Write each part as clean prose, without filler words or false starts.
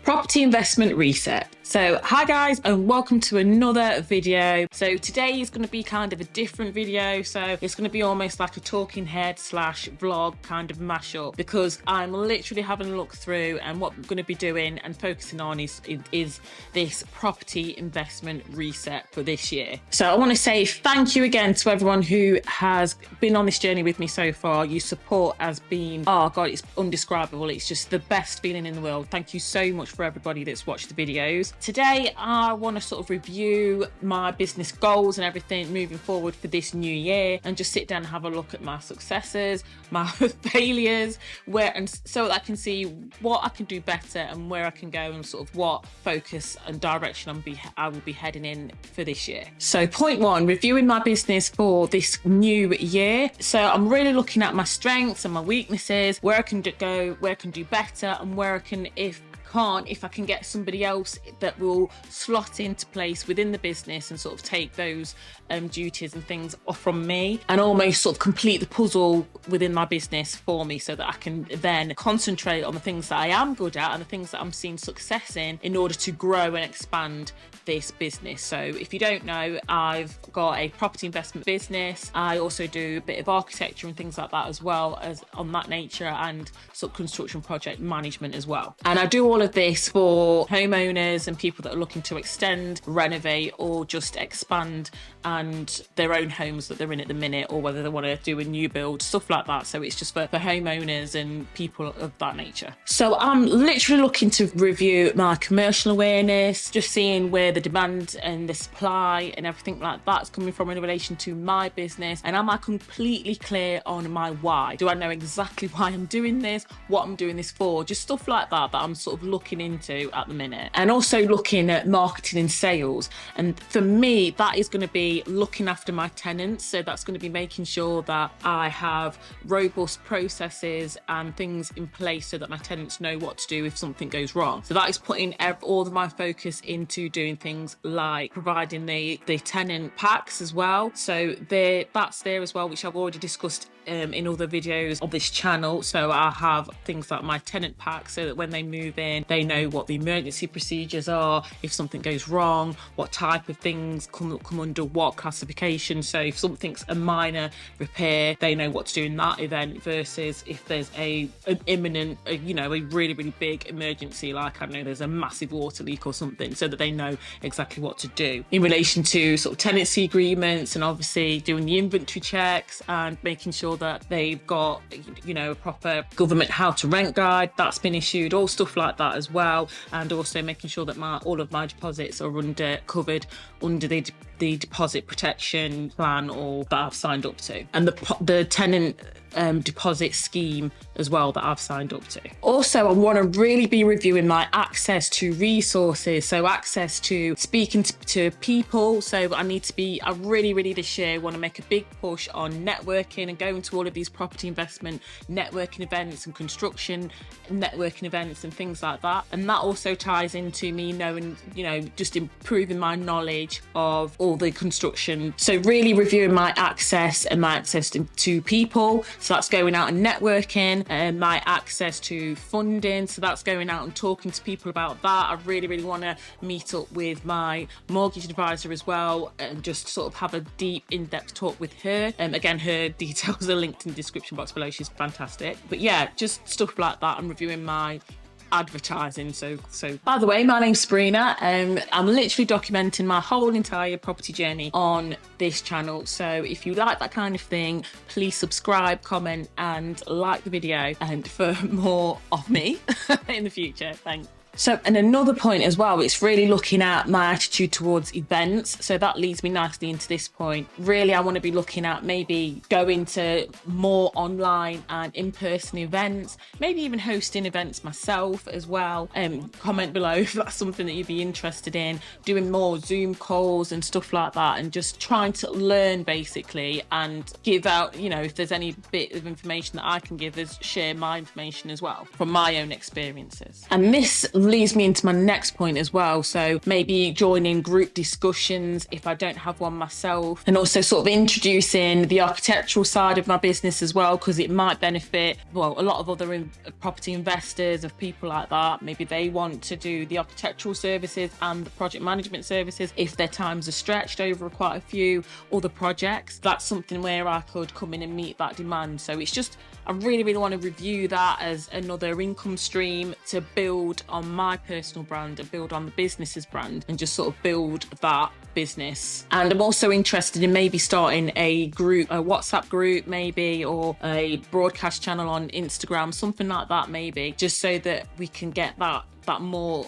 Property investment reset. So hi guys, and welcome to another video. So today is going to be kind of a different video. So it's going to be almost like a talking head / vlog kind of mashup, because I'm literally having a look through, and what I'm going to be doing and focusing on is this property investment reset for this year. So I want to say thank you again to everyone who has been on this journey with me so far. Your support has been, oh God, it's undescribable. It's just the best feeling in the world. Thank you so much for everybody that's watched the videos. Today, I want to sort of review my business goals and everything moving forward for this new year, and just sit down and have a look at my successes, my failures, so that I can see what I can do better and where I can go, and sort of what focus and direction I will be heading in for this year. So point one, reviewing my business for this new year. So I'm really looking at my strengths and my weaknesses, where I can go, where I can do better, and where I can, if I can get somebody else that will slot into place within the business and sort of take those duties and things off from me, and almost sort of complete the puzzle within my business for me, so that I can then concentrate on the things that I am good at and the things that I'm seeing success in order to grow and expand this business. So if you don't know, I've got a property investment business. I also do a bit of architecture and things like that, as well as on that nature, and sort of construction project management as well. And I do all of this for homeowners and people that are looking to extend, renovate, or just expand and their own homes that they're in at the minute, or whether they want to do a new build, stuff like that. So it's just for homeowners and people of that nature. So I'm literally looking to review my commercial awareness, just seeing where the demand and the supply and everything like that's coming from in relation to my business, and am I completely clear on my why? Do I know exactly why I'm doing this, what I'm doing this for? Just stuff like that I'm sort of looking into at the minute. And also looking at marketing and sales, and for me that is going to be looking after my tenants. So that's going to be making sure that I have robust processes and things in place so that my tenants know what to do if something goes wrong. So that is putting all of my focus into doing things like providing the tenant packs as well. So that's there as well, which I've already discussed in other videos of this channel. So I have things like my tenant pack, so that when they move in, they know what the emergency procedures are if something goes wrong, what type of things come under what classification. So if something's a minor repair, they know what to do in that event, versus if there's an imminent, a really, really big emergency, like I don't know, there's a massive water leak or something, so that they know exactly what to do. In relation to sort of tenancy agreements, and obviously doing the inventory checks and making sure that they've got a proper government how to rent guide that's been issued, all stuff like that as well. And also making sure that all of my deposits are covered under the deposit protection plan, or that I've signed up to, and the tenant deposit scheme as well that I've signed up to. Also, I want to really be reviewing my access to resources, so access to speaking to people. So I really this year want to make a big push on networking and going to all of these property investment networking events and construction networking events and things like that. And that also ties into me knowing, just improving my knowledge of all the construction. So really reviewing my access to people. So that's going out and networking, and my access to funding. So that's going out and talking to people about that. I really want to meet up with my mortgage advisor as well, and just sort of have a deep, in-depth talk with her. Again, her details are linked in the description box below. She's fantastic. But yeah, just stuff like that. I'm reviewing my advertising. So by the way, my name's Sabrina. I'm literally documenting my whole entire property journey on this channel. So if you like that kind of thing, please subscribe, comment, and like the video, and for more of me in the future. Thanks. So, and another point as well, it's really looking at my attitude towards events. So that leads me nicely into this point. Really, I want to be looking at maybe going to more online and in-person events, maybe even hosting events myself as well. Comment below if that's something that you'd be interested in, doing more Zoom calls and stuff like that, and just trying to learn basically, and give out, if there's any bit of information that I can give, share my information as well from my own experiences. And this leads me into my next point as well. So maybe joining group discussions if I don't have one myself, and also sort of introducing the architectural side of my business as well, because it might benefit, well, a lot of other property investors, of people like that. Maybe they want to do the architectural services and the project management services if their times are stretched over quite a few other projects. That's something where I could come in and meet that demand. So it's just, I really want to review that as another income stream to build on my personal brand and build on the business's brand, and just sort of build that business. And I'm also interested in maybe starting a group, a WhatsApp group maybe, or a broadcast channel on Instagram, something like that maybe, just so that we can get that more,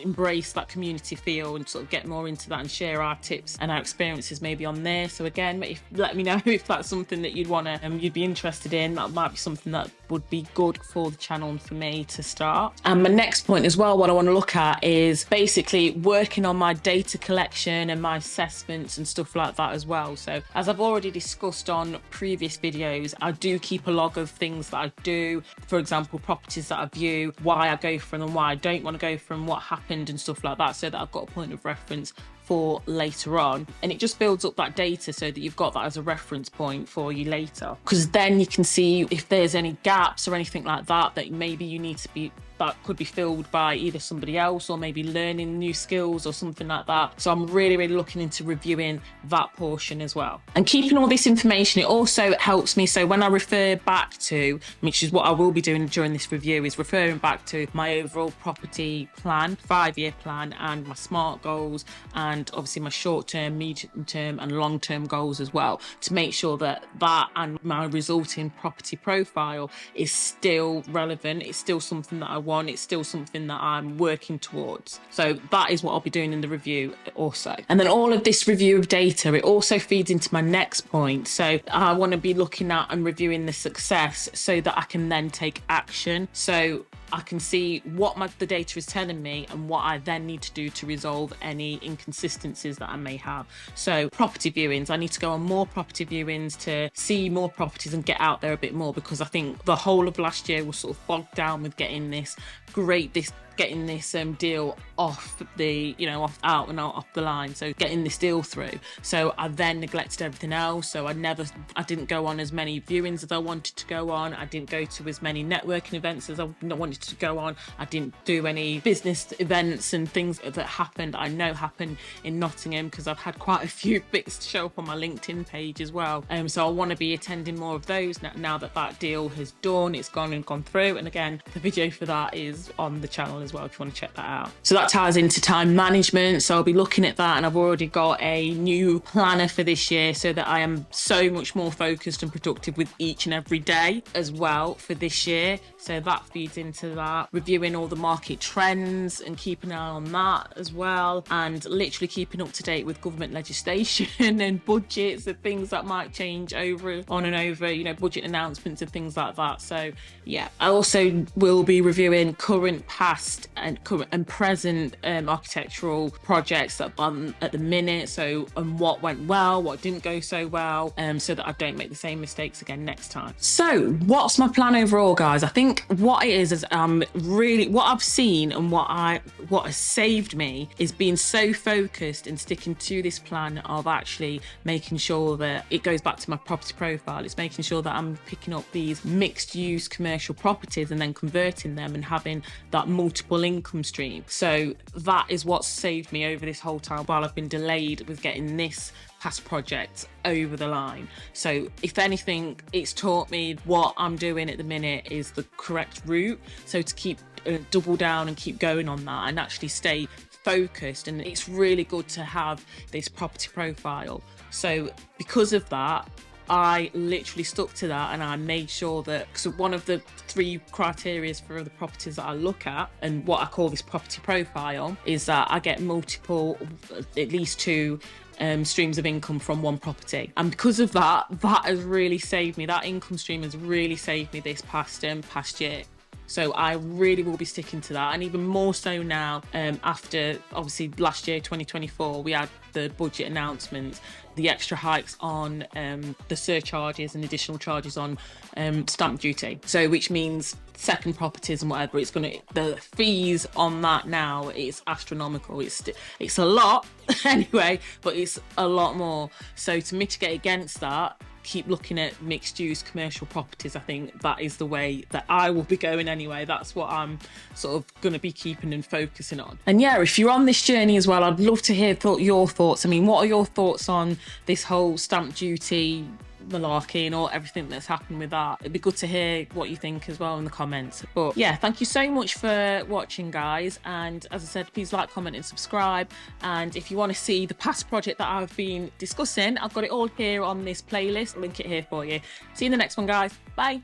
embrace that community feel and sort of get more into that and share our tips and our experiences maybe on there. So again, let me know if that's something that you'd be interested in. That might be something that would be good for the channel and for me to start. And my next point as well, what I want to look at is basically working on my data collection and my assessments and stuff like that as well. So as I've already discussed on previous videos, I do keep a log of things that I do, for example, properties that I view, why I go for them, why I don't want to go from, what happened and stuff like that, so that I've got a point of reference for later on. And it just builds up that data so that you've got that as a reference point for you later, because then you can see if there's any gaps or anything like that that maybe you need to be, that could be filled by either somebody else or maybe learning new skills or something like that. So I'm really looking into reviewing that portion as well. And keeping all this information, it also helps me. So when I refer back to, which is what I will be doing during this review, is referring back to my overall property plan, 5-year plan, and my SMART goals, and obviously my short-term, medium-term and long-term goals as well, to make sure that that and my resulting property profile is still relevant. It's still something that I want. It's still something that I'm working towards. So that is what I'll be doing in the review also. And then all of this review of data, it also feeds into my next point. So I want to be looking at and reviewing the success so that I can then take action. So I can see what the data is telling me and what I then need to do to resolve any inconsistencies that I may have. So property viewings, I need to go on more property viewings to see more properties and get out there a bit more, because I think the whole of last year was sort of bogged down with getting this deal off the, off the line. So getting this deal through. So I then neglected everything else. So I didn't go on as many viewings as I wanted to go on. I didn't go to as many networking events as I wanted to go on. I didn't do any business events and things that I know happened in Nottingham, because I've had quite a few bits show up on my LinkedIn page as well. So I want to be attending more of those now that deal has done, it's gone through. And again, the video for that is on the channel as well if you want to check that out. So that ties into time management. So I'll be looking at that, and I've already got a new planner for this year so that I am so much more focused and productive with each and every day as well for this year. So that feeds into that. Reviewing all the market trends and keeping an eye on that as well, and literally keeping up to date with government legislation and budgets and things that might change over budget announcements and things like that. So yeah, I also will be reviewing current, past and present architectural projects that I'm at the minute. So what went well, what didn't go so well, so that I don't make the same mistakes again next time. So what's my plan overall, guys? I think what it is really what I've seen and what has saved me is being so focused and sticking to this plan of actually making sure that it goes back to my property profile. It's making sure that I'm picking up these mixed use commercial properties and then converting them and having that multiple income stream. So that is what's saved me over this whole time while I've been delayed with getting this past project over the line. So if anything, it's taught me what I'm doing at the minute is the correct route. So to keep double down and keep going on that and actually stay focused. And it's really good to have this property profile. So because of that, I literally stuck to that, and I made sure that, because one of the 3 criteria for the properties that I look at and what I call this property profile is that I get multiple, at least 2 streams of income from one property. And because of that has really saved me. That income stream has really saved me this past year. So I really will be sticking to that, and even more so now, after obviously last year 2024 we had the budget announcements, the extra hikes on the surcharges and additional charges on stamp duty, so which means second properties and whatever, it's gonna, the fees on that now is astronomical. It's a lot anyway, but it's a lot more. So to mitigate against that, keep looking at mixed use commercial properties. I think that is the way that I will be going anyway. That's what I'm sort of going to be keeping and focusing on. And yeah, if you're on this journey as well, I'd love to hear your thoughts. I mean, what are your thoughts on this whole stamp duty malarkey and all everything that's happened with that? It'd be good to hear what you think as well in the comments. But yeah, thank you so much for watching, guys, and as I said, please like, comment and subscribe. And if you want to see the past project that I've been discussing, I've got it all here on this playlist. I'll link it here for you. See you in the next one, guys. Bye.